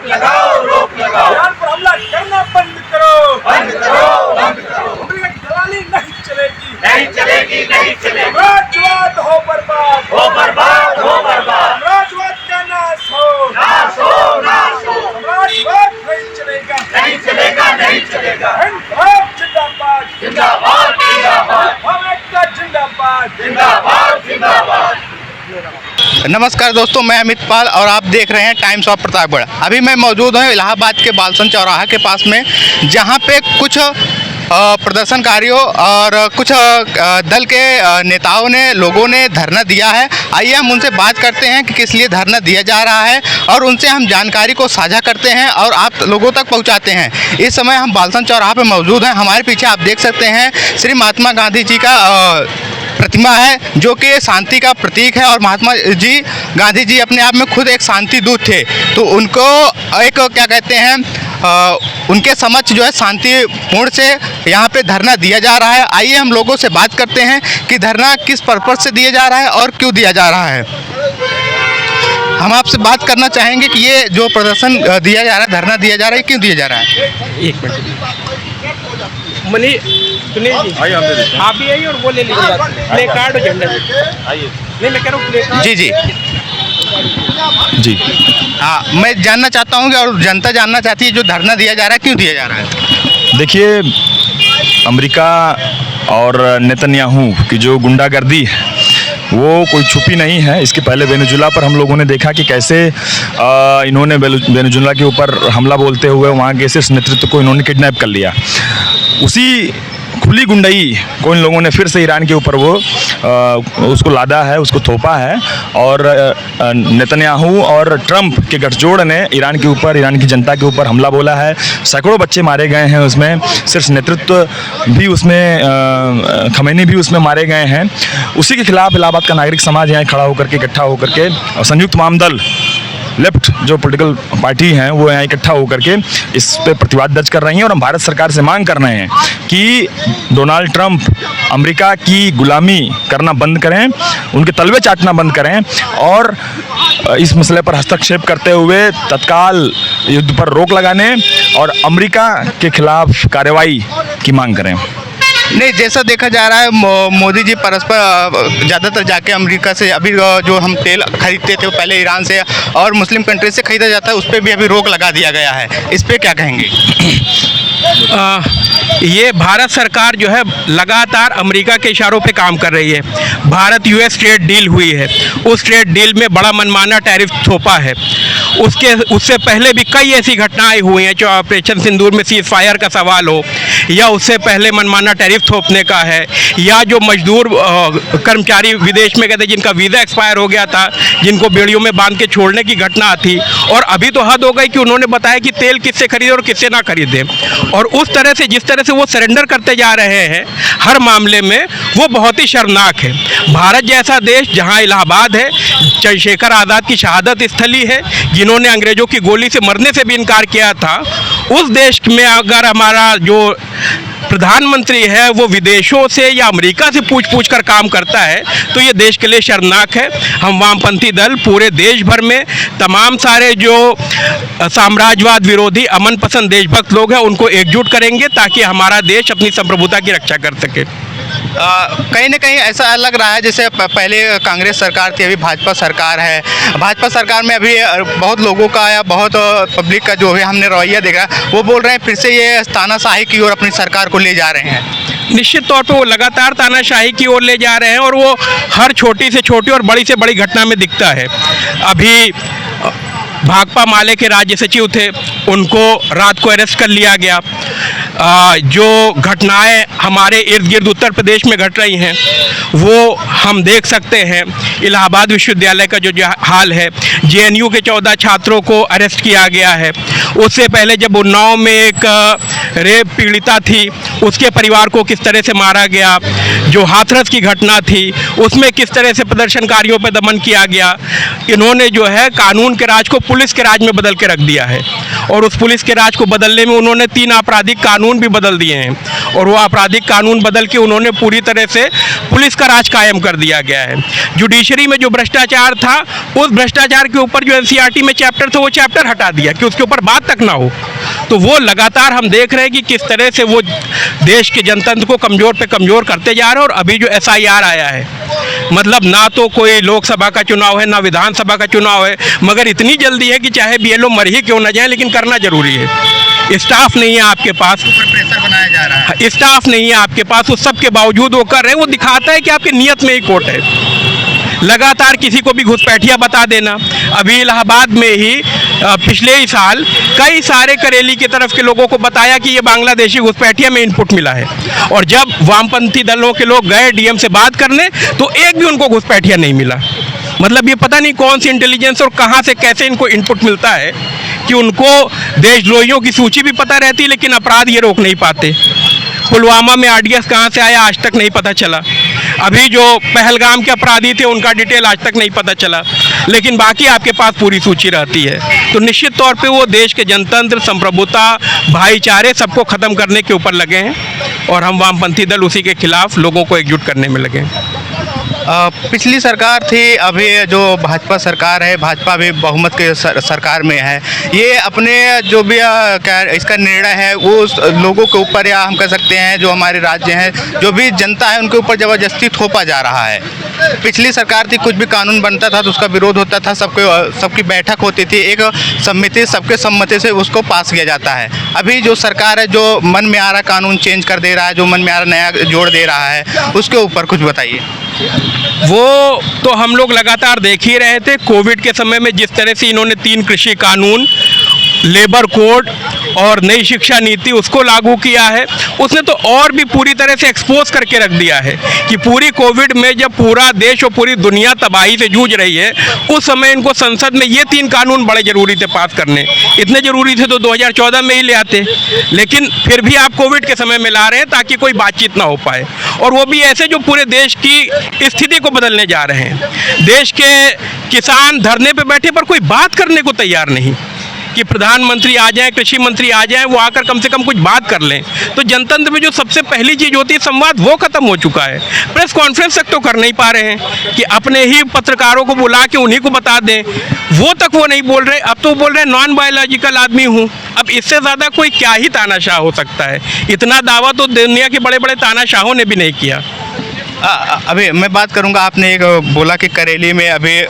रोक लगाओ। ईरान पर हमला करना बंद करो, बंद करो, बंद करो। अमेरिका की दलाली नहीं चलेगी, नहीं चलेगी, नहीं चलेगी। साम्राज्यवाद हो बर्बाद, हो बर्बाद, हो बर्बाद। साम्राज्यवाद का नाश हो, नाश हो, नाश हो। साम्राज्यवाद नहीं चलेगा, नहीं चलेगा, नहीं चलेगा। इनकलाब जिंदाबाद, जिंदाबाद, जिंदाबाद। अमेरिका जिंदाबाद, जिंदाबाद, जिंदाबाद। नमस्कार दोस्तों, मैं अमित पाल और आप देख रहे हैं टाइम्स ऑफ प्रतापगढ़। अभी मैं मौजूद हूँ इलाहाबाद के बालसन चौराहा के पास में, जहाँ पे कुछ प्रदर्शनकारियों और कुछ दल के नेताओं ने, लोगों ने धरना दिया है। आइए हम उनसे बात करते हैं कि किस लिए धरना दिया जा रहा है और उनसे हम जानकारी को साझा करते हैं और आप लोगों तक पहुंचाते हैं। इस समय हम बालसन चौराहा पे मौजूद हैं। हमारे पीछे आप देख सकते हैं श्री महात्मा गांधी जी का प्रतिमा है, जो कि शांति का प्रतीक है और महात्मा जी, गांधी जी अपने आप में खुद एक शांति दूत थे। तो उनको एक क्या कहते हैं, उनके समक्ष जो है शांतिपूर्ण से यहाँ पे धरना दिया जा रहा है। आइए हम लोगों से बात करते हैं कि धरना किस पर्पस से दिया जा रहा है और क्यों दिया जा रहा है। हम आपसे बात करना चाहेंगे कि ये जो प्रदर्शन दिया जा रहा है, धरना दिया जा रहा है, क्यों दिया जा रहा है। एक मिनट मनी सुनील जी, आप भी आइए और वो ले लीजिए प्ले कार्ड और झंडा। आइए, नहीं मैं कह रहा हूँ प्ले कार्ड। जी जी जी, हाँ, मैं जानना चाहता हूँ कि और जनता जानना चाहती है, जो धरना दिया जा रहा है क्यों दिया जा रहा है। देखिए, अमेरिका और नेतन्याहू की जो गुंडागर्दी है वो कोई छुपी नहीं है। इसके पहले वेनेजुला पर हम लोगों ने देखा कि कैसे इन्होंने वेनेजुला के ऊपर हमला बोलते हुए वहाँ के शीर्ष नेतृत्व को इन्होंने किडनैप कर लिया। उसी खुली गुंडाई को इन लोगों ने फिर से ईरान के ऊपर वो उसको लादा है, उसको थोपा है। और नेतन्याहू और ट्रंप के गठजोड़ ने ईरान के ऊपर, ईरान की जनता के ऊपर हमला बोला है। सैकड़ों बच्चे मारे गए हैं उसमें, शीर्ष नेतृत्व भी उसमें, खमैनी भी उसमें मारे गए हैं। उसी के खिलाफ इलाहाबाद का नागरिक समाज यहाँ खड़ा होकर के, इकट्ठा होकर के, संयुक्त वाम दल, लेफ्ट जो पॉलिटिकल पार्टी हैं वो यहाँ इकट्ठा होकर के इस पे प्रतिवाद दर्ज कर रही हैं। और हम भारत सरकार से मांग कर रहे हैं कि डोनाल्ड ट्रंप अमेरिका की गुलामी करना बंद करें, उनके तलवे चाटना बंद करें और इस मसले पर हस्तक्षेप करते हुए तत्काल युद्ध पर रोक लगाने और अमेरिका के खिलाफ कार्रवाई की मांग करें। नहीं, जैसा देखा जा रहा है मोदी जी परस्पर ज़्यादातर जाके अमेरिका से, अभी जो हम तेल खरीदते थे पहले ईरान से और मुस्लिम कंट्री से खरीदा जाता है, उस पर भी अभी रोक लगा दिया गया है। इस पर क्या कहेंगे। ये भारत सरकार जो है लगातार अमेरिका के इशारों पे काम कर रही है। भारत यूएस ट्रेड डील हुई है, उस ट्रेड डील में बड़ा मनमाना टैरिफ थोपा है। उससे पहले भी कई ऐसी घटनाएं हुई हैं, चाहे ऑपरेशन सिंदूर में सीज फायर का सवाल हो, या उससे पहले मनमाना टैरिफ थोपने का है, या जो मजदूर कर्मचारी विदेश में गए थे जिनका वीज़ा एक्सपायर हो गया था, जिनको बेड़ियों में बांध के छोड़ने की घटना थी। और अभी तो हद हो गई कि उन्होंने बताया कि तेल किससे खरीदे और किससे ना खरीदे। और उस तरह से, जिस तरह से वो सरेंडर करते जा रहे हैं हर मामले में, वो बहुत ही शर्मनाक है। भारत जैसा देश, जहाँ इलाहाबाद है, चंद्रशेखर आज़ाद की शहादत स्थली है, जिन्होंने अंग्रेजों की गोली से मरने से भी इनकार किया था, उस देश में अगर हमारा जो प्रधानमंत्री है वो विदेशों से या अमेरिका से पूछ कर काम करता है, तो ये देश के लिए शर्मनाक है। हम वामपंथी दल पूरे देश भर में तमाम सारे जो साम्राज्यवाद विरोधी, अमन पसंद देशभक्त लोग हैं, उनको एकजुट करेंगे ताकि हमारा देश अपनी संप्रभुता की रक्षा कर सके। कहीं ना कहीं ऐसा लग रहा है जैसे पहले कांग्रेस सरकार थी, अभी भाजपा सरकार है। भाजपा सरकार में अभी बहुत लोगों का या बहुत पब्लिक का जो है हमने रवैया देखा, वो बोल रहे हैं फिर से ये तानाशाही की ओर अपनी सरकार को ले जा रहे हैं। निश्चित तौर पे वो लगातार तानाशाही की ओर ले जा रहे हैं और वो हर छोटी से छोटी और बड़ी से बड़ी घटना में दिखता है। अभी भाकपा माले के राज्य सचिव थे, उनको रात को अरेस्ट कर लिया गया। जो घटनाएं हमारे इर्द गिर्द उत्तर प्रदेश में घट रही हैं वो हम देख सकते हैं। इलाहाबाद विश्वविद्यालय का जो हाल है, जेएनयू के 14 छात्रों को अरेस्ट किया गया है। उससे पहले जब उन्नाव में एक रेप पीड़िता थी उसके परिवार को किस तरह से मारा गया, जो हाथरस की घटना थी उसमें किस तरह से प्रदर्शनकारियों पर दमन किया गया। इन्होंने जो है कानून के राज को पुलिस के राज में बदल के रख दिया है, और उस पुलिस के राज को बदलने में उन्होंने 3 आपराधिक कानून भी बदल दिए हैं, और वो आपराधिक कानून बदल के उन्होंने पूरी तरह से पुलिस का राज कायम कर दिया गया है। जुडिशरी में जो भ्रष्टाचार था, उस भ्रष्टाचार के ऊपर जो एनसीईआरटी में चैप्टर था वो चैप्टर हटा दिया कि उसके ऊपर बात तक ना हो। तो वो लगातार हम देख रहे हैं कि किस तरह से वो देश के जनतंत्र को कमज़ोर पे कमज़ोर करते जा रहे हैं। और अभी जो एसआईआर आया है, मतलब ना तो कोई लोकसभा का चुनाव है ना विधानसभा का चुनाव है, मगर इतनी जल्दी है कि चाहे बीएलओ मर ही क्यों ना जाए लेकिन करना जरूरी है। स्टाफ नहीं है आपके पास, प्रेशर बनाया जा रहा है। स्टाफ नहीं है आपके पास, उस सब के बावजूद वो कर रहे हैं। वो दिखाता है कि आपकी नीयत में ही खोट है। लगातार किसी को भी घुसपैठिया बता देना। अभी इलाहाबाद में ही पिछले ही साल कई सारे करेली की तरफ के लोगों को बताया कि ये बांग्लादेशी घुसपैठिया में इनपुट मिला है, और जब वामपंथी दलों के लोग गए डीएम से बात करने तो एक भी उनको घुसपैठिया नहीं मिला। मतलब ये पता नहीं कौन सी इंटेलिजेंस और कहाँ से कैसे इनको इनपुट मिलता है कि उनको देशद्रोहियों की सूची भी पता रहती, लेकिन अपराध ये रोक नहीं पाते। पुलवामा में आरडीएक्स कहाँ से आया आज तक नहीं पता चला। अभी जो पहलगाम के अपराधी थे उनका डिटेल आज तक नहीं पता चला, लेकिन बाकी आपके पास पूरी सूची रहती है। तो निश्चित तौर पे वो देश के जनतंत्र, संप्रभुता, भाईचारे सबको ख़त्म करने के ऊपर लगे हैं, और हम वामपंथी दल उसी के खिलाफ लोगों को एकजुट करने में लगे हैं। पिछली सरकार थी, अभी जो भाजपा सरकार है, भाजपा भी बहुमत के सरकार में है। ये अपने जो भी क्या इसका निर्णय है वो उस लोगों के ऊपर, या हम कह सकते हैं जो हमारे राज्य हैं, जो भी जनता है उनके ऊपर ज़बरदस्ती थोपा जा रहा है। पिछली सरकार थी, कुछ भी कानून बनता था तो उसका विरोध होता था, सबकी बैठक होती थी, एक समिति सबके सम्मति से उसको पास किया जाता है। अभी जो सरकार है, जो मन में आ रहा कानून चेंज कर दे रहा है, जो मन में आ रहा नया जोड़ दे रहा है, उसके ऊपर कुछ बताइए। वो तो हम लोग लगातार देख ही रहे थे। कोविड के समय में जिस तरह से इन्होंने 3 कृषि कानून, लेबर कोड और नई शिक्षा नीति उसको लागू किया है, उसने तो और भी पूरी तरह से एक्सपोज करके रख दिया है कि पूरी कोविड में जब पूरा देश और पूरी दुनिया तबाही से जूझ रही है, उस समय इनको संसद में ये 3 कानून बड़े ज़रूरी थे पास करने। इतने ज़रूरी थे तो 2014 में ही ले आते, लेकिन फिर भी आप कोविड के समय में ला रहे हैं ताकि कोई बातचीत ना हो पाए, और वो भी ऐसे जो पूरे देश की स्थिति को बदलने जा रहे हैं। देश के किसान धरने पे बैठे पर कोई बात करने को तैयार नहीं कि प्रधानमंत्री आ जाएं, कृषि मंत्री आ जाएं, वो आकर कम से कम कुछ बात कर लें। तो जनतंत्र में जो सबसे पहली चीज़ होती है संवाद, वो खत्म हो चुका है। प्रेस कॉन्फ्रेंस तक तो कर नहीं पा रहे हैं कि अपने ही पत्रकारों को बुला के उन्हीं को बता दें, वो तक वो नहीं बोल रहे। अब तो बोल रहे हैं नॉन बायोलॉजिकल आदमी हूँ। अब इससे ज़्यादा कोई क्या ही तानाशाह हो सकता है। इतना दावा तो दुनिया के बड़े बड़े तानाशाहों ने भी नहीं किया। अभी मैं बात करूंगा, आपने एक बोला कि करेली में अभी